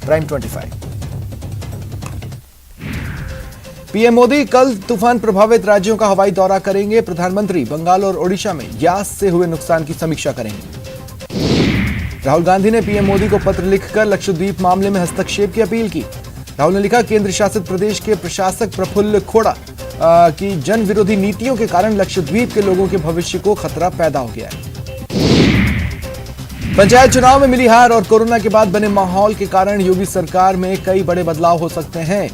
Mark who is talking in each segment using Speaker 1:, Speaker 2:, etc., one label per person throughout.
Speaker 1: Prime 25। PM Modi कल तूफान प्रभावित राज्यों का हवाई दौरा करेंगे। प्रधानमंत्री बंगाल और ओडिशा में यास से हुए नुकसान की समीक्षा करेंगे। राहुल गांधी ने पीएम मोदी को पत्र लिखकर लक्षद्वीप मामले में हस्तक्षेप की अपील की। राहुल ने लिखा, केंद्र शासित प्रदेश के प्रशासक प्रफुल्ल खोड़ा की जन विरोधी नीतियों के कारण लक्षद्वीप के लोगों के भविष्य को खतरा पैदा हो गया है। पंचायत चुनाव में मिली हार और कोरोना के बाद बने माहौल के कारण योगी सरकार में कई बड़े बदलाव हो सकते हैं।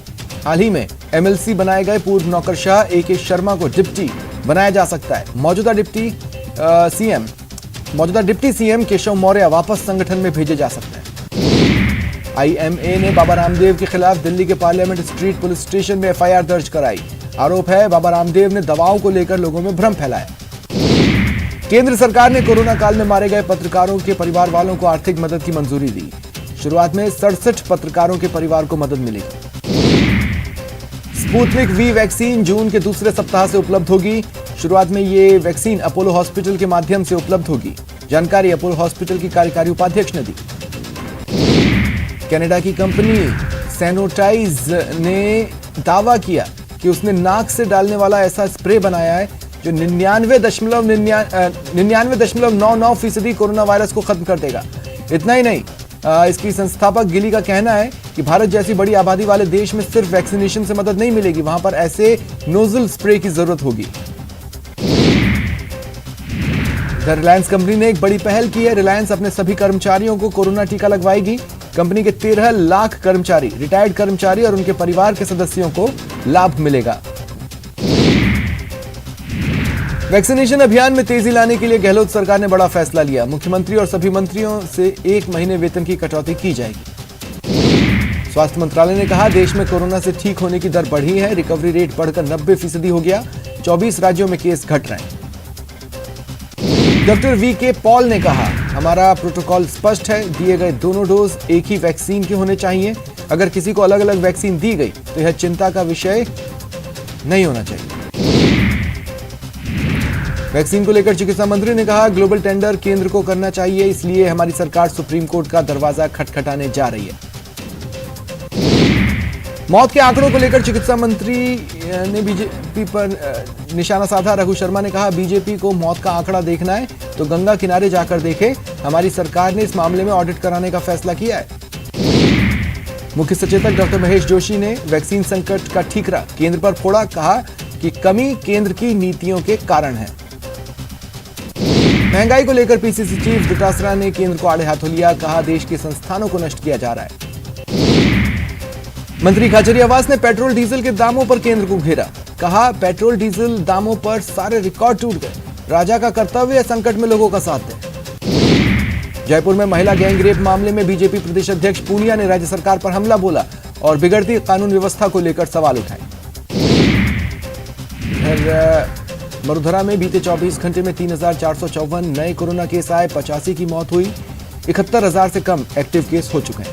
Speaker 1: हाल ही में एमएलसी बनाए गए पूर्व नौकरशाह एके शर्मा को डिप्टी बनाया जा सकता है। मौजूदा डिप्टी सीएम केशव मौर्य वापस संगठन में भेजे जा सकते हैं। आईएमए ने बाबा रामदेव के खिलाफ दिल्ली के पार्लियामेंट स्ट्रीट पुलिस स्टेशन में एफआईआर दर्ज कराई। आरोप है बाबा रामदेव ने दवाओं को लेकर लोगों में भ्रम फैलाया। केंद्र सरकार ने कोरोना काल में मारे गए पत्रकारों के परिवार वालों को आर्थिक मदद की मंजूरी दी। शुरुआत में 67 पत्रकारों के परिवार को मदद मिलेगी। स्पुतनिक वी वैक्सीन जून के दूसरे सप्ताह से उपलब्ध होगी। शुरुआत में ये वैक्सीन अपोलो हॉस्पिटल के माध्यम से उपलब्ध होगी। जानकारी अपोलो हॉस्पिटल की कार्यकारी उपाध्यक्ष ने दी। कनाडा की कंपनी सैनोटाइज ने दावा किया कि उसने नाक से डालने वाला ऐसा स्प्रे बनाया है जो 99.99% कोरोना वायरस को खत्म कर देगा। इतना ही नहीं, इसकी संस्थापक गिली का कहना है कि भारत जैसी बड़ी आबादी वाले देश में सिर्फ वैक्सीनेशन से मदद नहीं मिलेगी, वहां पर ऐसे नोजल स्प्रे की जरूरत होगी। रिलायंस कंपनी ने एक बड़ी पहल की है। रिलायंस अपने सभी कर्मचारियों को कोरोना टीका लगवाएगी। कंपनी के 13 लाख कर्मचारी, रिटायर्ड कर्मचारी और उनके परिवार के सदस्यों को लाभ मिलेगा। वैक्सीनेशन अभियान में तेजी लाने के लिए गहलोत सरकार ने बड़ा फैसला लिया। मुख्यमंत्री और सभी मंत्रियों से 1 महीने वेतन की कटौती की जाएगी। स्वास्थ्य मंत्रालय ने कहा, देश में कोरोना से ठीक होने की दर बढ़ी है। रिकवरी रेट बढ़कर 90% हो गया। 24 राज्यों में केस घट रहे हैं। डॉक्टर वीके पॉल ने कहा, हमारा प्रोटोकॉल स्पष्ट है। दिए गए दोनों डोज एक ही वैक्सीन के होने चाहिए। अगर किसी को अलग अलग वैक्सीन दी गई तो यह चिंता का विषय नहीं होना चाहिए। वैक्सीन को लेकर चिकित्सा मंत्री ने कहा, ग्लोबल टेंडर केंद्र को करना चाहिए, इसलिए हमारी सरकार सुप्रीम कोर्ट का दरवाजा खटखटाने जा रही है। मौत के आंकड़ों को लेकर चिकित्सा मंत्री ने बीजेपी पर निशाना साधा। रघु शर्मा ने कहा, बीजेपी को मौत का आंकड़ा देखना है तो गंगा किनारे जाकर देखे। हमारी सरकार ने इस मामले में ऑडिट कराने का फैसला किया है। मुख्य सचेतक डॉक्टर महेश जोशी ने वैक्सीन संकट का ठीकरा केंद्र पर फोड़ा। कहा कि कमी केंद्र की नीतियों के कारण है। महंगाई को लेकर पीसीसी चीफ डोटासरा ने केंद्र को आड़े हाथों लिया। कहा, देश के संस्थानों को नष्ट किया जा रहा है। मंत्री खाचरियावास ने पेट्रोल डीजल के दामों पर केंद्र को घेरा। कहा, पेट्रोल डीजल दामों पर सारे रिकॉर्ड टूट गए। राजा का कर्तव्य है संकट में लोगों का साथ दें। जयपुर में महिला गैंग रेप मामले में बीजेपी प्रदेश अध्यक्ष पूनिया ने राज्य सरकार पर हमला बोला और बिगड़ती कानून व्यवस्था को लेकर सवाल उठाए। मरुधरा में बीते 24 घंटे में 3,454 नए कोरोना केस आए। 85 की मौत हुई। 71,000 से कम एक्टिव केस हो चुके हैं।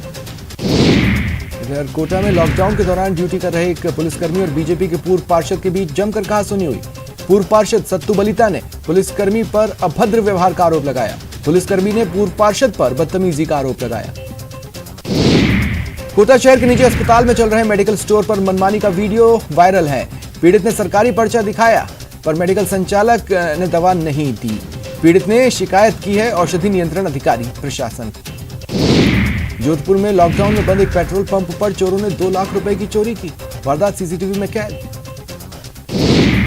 Speaker 1: इधर कोटा में लॉकडाउन के दौरान ड्यूटी कर रहे एक पुलिसकर्मी और बीजेपी के पूर्व पार्षद के बीच जमकर कहासुनी हुई। पूर्व पार्षद सत्तू बलिता ने पुलिसकर्मी पर अभद्र व्यवहार का आरोप लगाया। पुलिसकर्मी ने पूर्व पार्षद पर बदतमीजी का आरोप लगाया। कोटा शहर के निजी अस्पताल में चल रहे मेडिकल स्टोर पर मनमानी का वीडियो वायरल है। पीड़ित ने सरकारी पर्चा दिखाया पर मेडिकल संचालक ने दवा नहीं दी। पीड़ित ने शिकायत की है औषधि नियंत्रण अधिकारी प्रशासन। जोधपुर में लॉकडाउन में बंद एक पेट्रोल पंप पर चोरों ने 2 लाख रुपए की चोरी की। वारदात सीसीटीवी में कैद।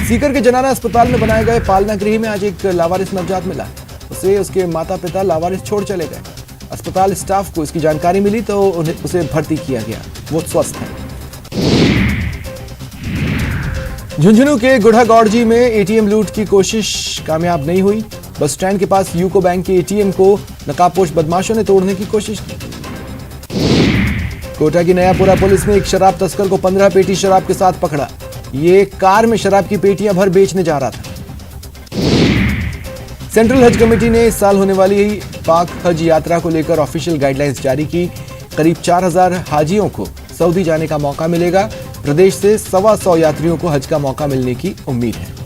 Speaker 1: सीकर के जनाना अस्पताल में बनाए गए पालना गृह में आज एक लावारिस नवजात मिला। उसे उसके माता पिता लावारिस छोड़ चले गए। अस्पताल स्टाफ को इसकी जानकारी मिली तो उसे भर्ती किया गया। वो स्वस्थ है। झुंझुनू के गुढ़ागौड़जी में एटीएम लूट की कोशिश कामयाब नहीं हुई। बस स्टैंड के पास यूको बैंक के एटीएम को नकाबपोश बदमाशों ने तोड़ने की कोशिश की। कोटा की नयापुरा पुलिस ने एक शराब तस्कर को 15 पेटी शराब के साथ पकड़ा। ये कार में शराब की पेटियां भर बेचने जा रहा था। सेंट्रल हज कमेटी ने इस साल होने वाली पाक हज यात्रा को लेकर ऑफिशियल गाइडलाइंस जारी की। करीब 4,000 हाजियों को सऊदी जाने का मौका मिलेगा। प्रदेश से 125 यात्रियों को हज का मौका मिलने की उम्मीद है।